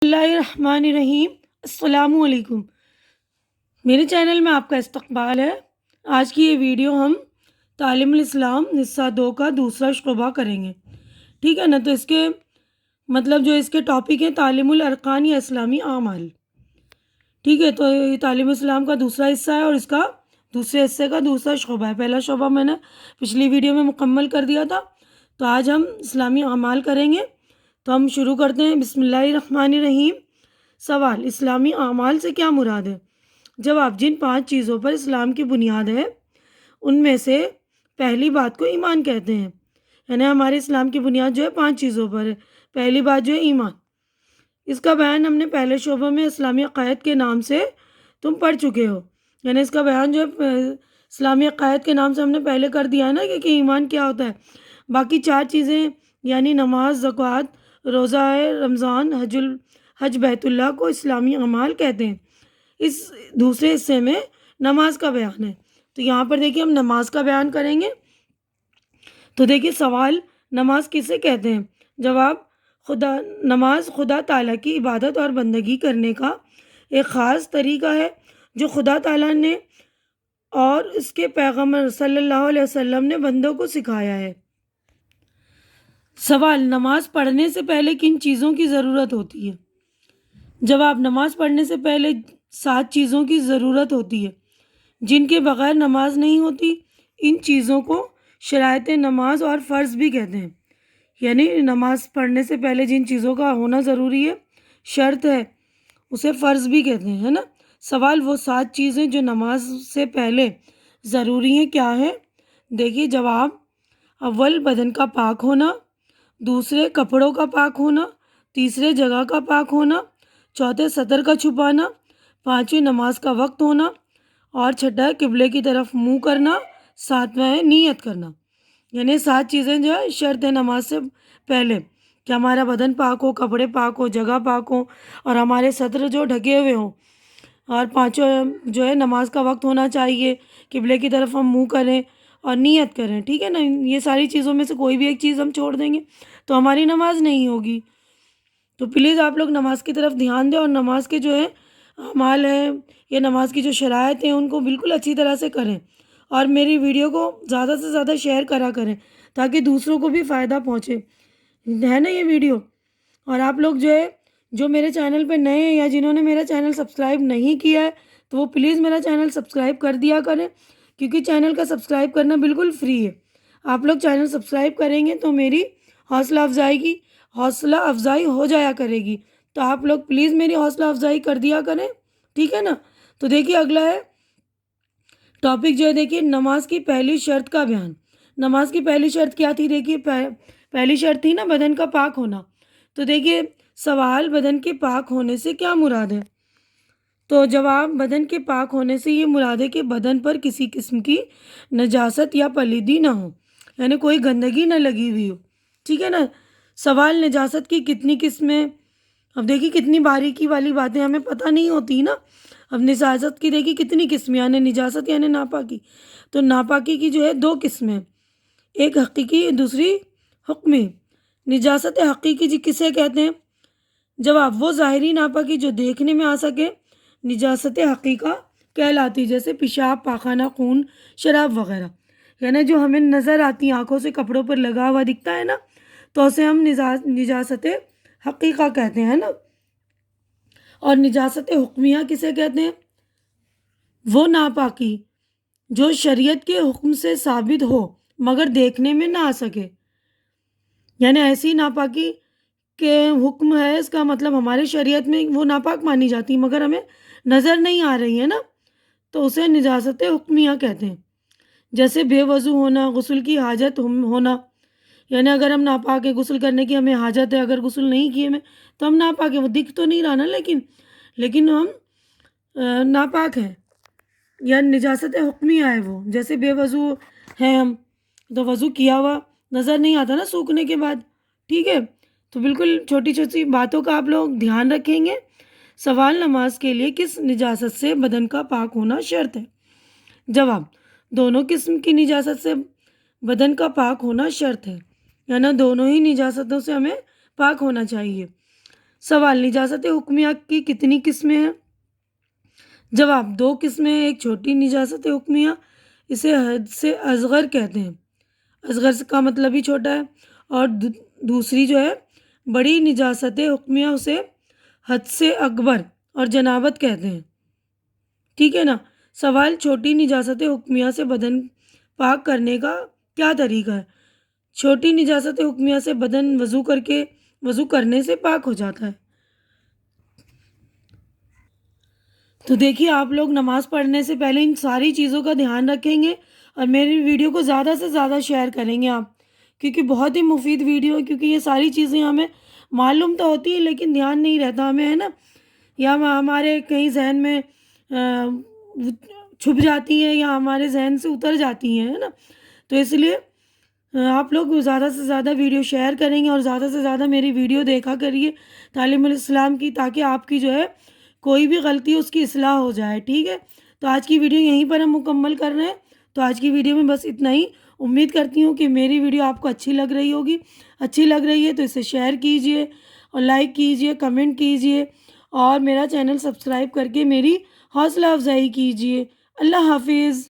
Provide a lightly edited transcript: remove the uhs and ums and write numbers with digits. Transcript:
اللہ الرحمن الرحیم۔ السلام علیکم۔ میرے چینل میں آپ کا استقبال ہے۔ آج کی یہ ویڈیو ہم تعلیم الاسلام حصہ 2 کا دوسرا شعبہ کریں گے، ٹھیک ہے نا؟ تو اس کے اس کے ٹاپک ہیں تعلیم الارکان یا اسلامی اعمال، ٹھیک ہے؟ تو یہ تعلیم اسلام کا دوسرا حصہ ہے اور اس کا دوسرے حصے کا دوسرا شعبہ ہے۔ پہلا شعبہ میں نے پچھلی ویڈیو میں مکمل کر دیا تھا، تو آج ہم اسلامی اعمال کریں گے۔ تو ہم شروع کرتے ہیں۔ بسم اللہ الرحمن الرحیم۔ سوال: اسلامی اعمال سے کیا مراد ہے؟ جواب: جن 5 چیزوں پر اسلام کی بنیاد ہے ان میں سے پہلی بات کو ایمان کہتے ہیں، یعنی ہمارے اسلام کی بنیاد جو ہے 5 چیزوں پر ہے۔ پہلی بات جو ہے ایمان، اس کا بیان ہم نے پہلے شعبہ میں اسلامی عقائد کے نام سے تم پڑھ چکے ہو، یعنی اس کا بیان جو ہے اسلامی عقائد کے نام سے ہم نے پہلے کر دیا ہے نا کہ ایمان کیا ہوتا ہے۔ باقی 4 چیزیں یعنی نماز، زکوٰۃ، روزہ رمضان، حج بیت اللہ کو اسلامی اعمال کہتے ہیں۔ اس دوسرے حصے میں نماز کا بیان ہے، تو یہاں پر دیکھیے ہم نماز کا بیان کریں گے۔ تو دیکھیے سوال: نماز کسے کہتے ہیں؟ جواب: نماز خدا تعالیٰ کی عبادت اور بندگی کرنے کا ایک خاص طریقہ ہے جو خدا تعالیٰ نے اور اس کے پیغمبر صلی اللہ علیہ وسلم نے بندوں کو سکھایا ہے۔ سوال: نماز پڑھنے سے پہلے کن چیزوں کی ضرورت ہوتی ہے؟ جواب: نماز پڑھنے سے پہلے 7 چیزوں کی ضرورت ہوتی ہے جن کے بغیر نماز نہیں ہوتی۔ ان چیزوں کو شرائط نماز اور فرض بھی کہتے ہیں، یعنی نماز پڑھنے سے پہلے جن چیزوں کا ہونا ضروری ہے، شرط ہے، اسے فرض بھی کہتے ہیں، ہے نا؟ سوال: وہ 7 چیزیں جو نماز سے پہلے ضروری ہیں کیا ہے؟ دیکھیے جواب: اول بدن کا پاک ہونا، دوسرے کپڑوں کا پاک ہونا، تیسرے جگہ کا پاک ہونا، چوتھے سطر کا چھپانا، پانچویں نماز کا وقت ہونا، اور چھٹا ہے قبلے کی طرف منہ کرنا، ساتواں ہے نیت کرنا۔ یعنی 7 چیزیں جو ہے شرط ہے نماز سے پہلے کہ ہمارا بدن پاک ہو، کپڑے پاک ہو، جگہ پاک ہو اور ہمارے سطر جو ڈھکے ہوئے ہوں، اور پانچوں جو ہے نماز کا وقت ہونا چاہیے، قبلے کی طرف ہم منہ کریں اور نیت کریں، ٹھیک ہے نا؟ یہ ساری چیزوں میں سے کوئی بھی ایک چیز ہم چھوڑ دیں گے تو ہماری نماز نہیں ہوگی۔ تو پلیز آپ لوگ نماز کی طرف دھیان دیں اور نماز کے جو ہے اعمال ہیں یا نماز کی جو شرائط ہیں ان کو بالکل اچھی طرح سے کریں، اور میری ویڈیو کو زیادہ سے زیادہ شیئر کرا کریں تاکہ دوسروں کو بھی فائدہ پہنچے، ہے نا یہ ویڈیو؟ اور آپ لوگ جو ہے جو میرے چینل پہ نئے ہیں یا جنہوں نے میرا چینل سبسکرائب نہیں کیا ہے تو وہ پلیز میرا چینل سبسکرائب کر دیا کریں، کیونکہ چینل کا سبسکرائب کرنا بالکل فری ہے۔ آپ لوگ چینل سبسکرائب کریں گے تو میری حوصلہ افزائی ہو جایا کرے گی، تو آپ لوگ پلیز میری حوصلہ افزائی کر دیا کریں، ٹھیک ہے نا؟ تو دیکھیے اگلا ہے ٹاپک جو ہے، دیکھیے نماز کی پہلی شرط کا بیان۔ نماز کی پہلی شرط کیا تھی؟ دیکھیے پہلی شرط تھی نا بدن کا پاک ہونا۔ تو دیکھیے سوال: بدن کے پاک ہونے سے کیا مراد ہے؟ تو جواب: بدن کے پاک ہونے سے یہ مراد ہے کہ بدن پر کسی قسم کی نجاست یا پلیدی نہ ہو، یعنی کوئی گندگی نہ لگی ہوئی ہو، ٹھیک ہے نا؟ سوال: نجاست کی کتنی قسمیں؟ اب دیکھیے کتنی باریکی والی باتیں ہمیں پتہ نہیں ہوتی نا۔ اب نجاست کی دیکھیے کتنی قسمیں، یعنی نجاست یعنی ناپاکی۔ تو ناپاکی کی جو ہے 2 قسمیں، ایک حقیقی دوسری حکمی۔ نجاست حقیقی جی کسے کہتے ہیں؟ جواب: وہ ظاہری ناپاکی جو دیکھنے میں آ سکے نجاست حقیقہ کہلاتی، جیسے پیشاب، پاخانہ، خون، شراب وغیرہ، یعنی جو ہمیں نظر آتی آنکھوں سے کپڑوں پر لگا ہوا دکھتا ہے نا، تو اسے ہم نجاست حقیقہ کہتے ہیں نا۔ اور نجاست حکمیہ کسے کہتے ہیں؟ وہ ناپاکی جو شریعت کے حکم سے ثابت ہو مگر دیکھنے میں نہ آ سکے، یعنی ایسی ناپاکی کہ حکم ہے، اس کا مطلب ہمارے شریعت میں وہ ناپاک مانی جاتی مگر ہمیں نظر نہیں آ رہی ہے نا، تو اسے نجاست حکمیہ کہتے ہیں۔ جیسے بے وضو ہونا، غسل کی حاجت ہونا، یعنی اگر ہم ناپاک ہیں، غسل کرنے کی ہمیں حاجت ہے، اگر غسل نہیں کیے میں تو ہم ناپاک ہیں، وہ دکھ تو نہیں رہا نا، لیکن ہم ناپاک ہیں، یا نجاست حکمیہ ہے وہ۔ جیسے بے وضو ہیں ہم تو وضو کیا ہوا نظر نہیں آتا نا سوکھنے کے بعد، ٹھیک ہے؟ تو بالکل چھوٹی چھوٹی باتوں کا آپ لوگ دھیان رکھیں گے۔ سوال: نماز کے لیے کس نجاست سے بدن کا پاک ہونا شرط ہے؟ جواب: دونوں قسم کی نجاست سے بدن کا پاک ہونا شرط ہے، یعنی دونوں ہی نجاستوں سے ہمیں پاک ہونا چاہیے۔ سوال: نجاست حکمیہ کی کتنی قسمیں ہیں؟ جواب: 2 قسمیں ہیں، ایک چھوٹی نجاست حکمیہ، اسے حد سے اصغر کہتے ہیں، اصغر کا مطلب ہی چھوٹا ہے، اور دوسری جو ہے بڑی نجاست حکمیہ، اسے حد سے اکبر اور جنابت کہتے ہیں، ٹھیک ہے نا۔ سوال: چھوٹی نجاست حکمیہ سے بدن پاک کرنے کا کیا طریقہ ہے؟ چھوٹی نجاست حکمیہ سے بدن وضو کرنے سے پاک ہو جاتا ہے۔ تو دیکھیے آپ لوگ نماز پڑھنے سے پہلے ان ساری چیزوں کا دھیان رکھیں گے اور میری ویڈیو کو زیادہ سے زیادہ شیئر کریں گے آپ، کیونکہ بہت ہی مفید ویڈیو ہے، کیونکہ یہ ساری چیزیں ہمیں معلوم تو ہوتی ہیں لیکن دھیان نہیں رہتا ہمیں، ہے نا، یا ہمارے کہیں ذہن میں چھپ جاتی ہیں یا ہمارے ذہن سے اتر جاتی ہیں، ہے نا۔ تو اس لیے آپ لوگ زیادہ سے زیادہ ویڈیو شیئر کریں گے اور زیادہ سے زیادہ میری ویڈیو دیکھا کریے تعلیم الاسلام کی، تاکہ آپ کی جو ہے کوئی بھی غلطی اس کی اصلاح ہو جائے، ٹھیک ہے۔ تو آج کی ویڈیو یہیں پر ہم مکمل کر رہے ہیں، تو آج کی ویڈیو میں بس اتنا ہی۔ امید کرتی ہوں کہ میری ویڈیو آپ کو اچھی لگ رہی ہوگی، اچھی لگ رہی ہے تو اسے شیئر کیجئے اور لائک کیجئے، کمنٹ کیجئے اور میرا چینل سبسکرائب کر کے میری حوصلہ افزائی کیجئے۔ اللہ حافظ۔